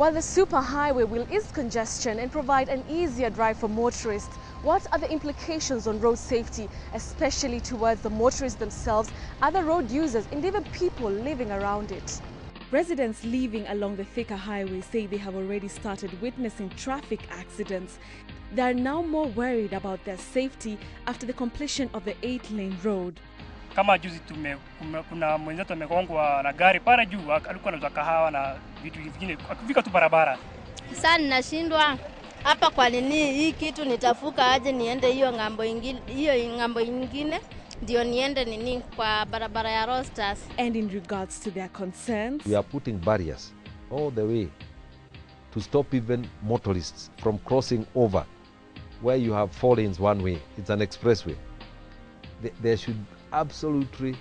While the superhighway will ease congestion and provide an easier drive for motorists, what are the implications on road safety, especially towards the motorists themselves, other road users and even people living around it? Residents living along the Thika Highway say they have already started witnessing traffic accidents. They are now more worried about their safety after the completion of the 8-lane road. Kama juzi kuna mwenzetu amegongwa na gari para juu, alikuwa anauza kahawa na vitu vingine, akifika tu barabara. Sasa ninashindwa hapa, kwa nini hii kitu nitafuka aje niende hiyo ngambo ingine ndio niende nini kwa barabara ya Rosters. And in regards to their concerns, we are putting barriers all the way to stop even motorists from crossing over where you have 4 lanes one way. It's an expressway. There should absolutely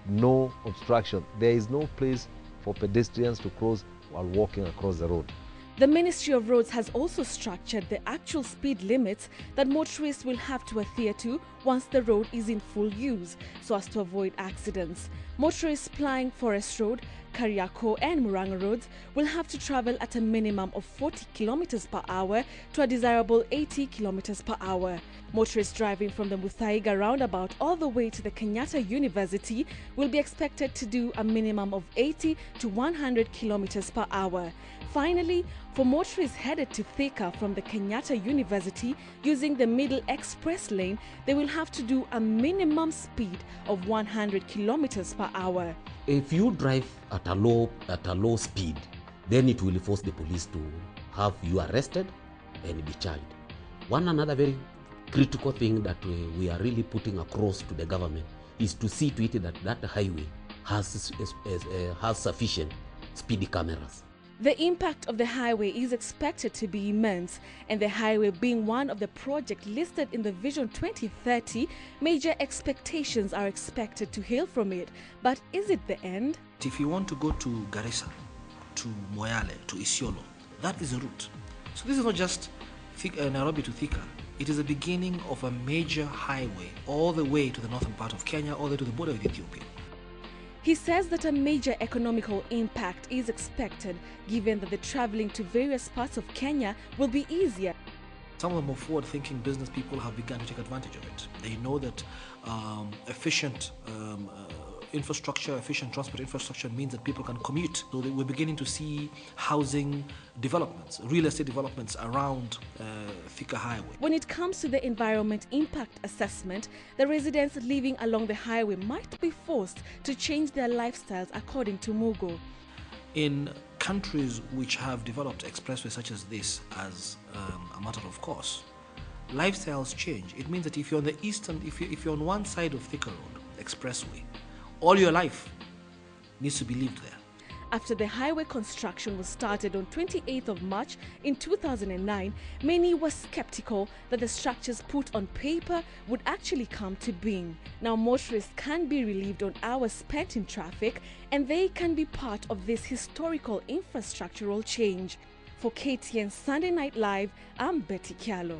no obstruction. There is no place for pedestrians to cross while walking across the road. The Ministry of Roads has also structured the actual speed limits that motorists will have to adhere to once the road is in full use, so as to avoid accidents. Motorists plying Forest Road, Kariako and Muranga roads will have to travel at a minimum of 40 kilometers per hour to a desirable 80 kilometers per hour. Motorists driving from the Muthaiga roundabout all the way to the Kenyatta University will be expected to do a minimum of 80 to 100 kilometers per hour. Finally, for motorists headed to Thika from the Kenyatta University using the Middle Express lane, they will have to do a minimum speed of 100 kilometers per hour. If you drive at a low speed, then it will force the police to have you arrested and be charged. Another very critical thing that we are really putting across to the government is to see to it that that highway has sufficient speed cameras. The impact of the highway is expected to be immense, and the highway being one of the projects listed in the Vision 2030, major expectations are expected to hail from it. But is it the end? If you want to go to Garissa, to Moyale, to Isiolo, that is a route. So this is not just Nairobi to Thika. It is the beginning of a major highway all the way to the northern part of Kenya, all the way to the border with Ethiopia. He says that a major economical impact is expected, given that the traveling to various parts of Kenya will be easier. Some of the more forward-thinking business people have begun to take advantage of it. They know that efficient transport infrastructure means that people can commute. So we're beginning to see housing developments, real estate developments around Thika Highway. When it comes to the environment impact assessment, the residents living along the highway might be forced to change their lifestyles, according to Mugo. In countries which have developed expressways such as this as a matter of course, lifestyles change. It means that if you're on the eastern, if you're on one side of Thika Road expressway, all your life needs to be lived there. After the highway construction was started on 28th of March in 2009, many were skeptical that the structures put on paper would actually come to being. Now motorists can be relieved on hours spent in traffic, and they can be part of this historical infrastructural change. For KTN Sunday Night Live, I'm Betty Kialo.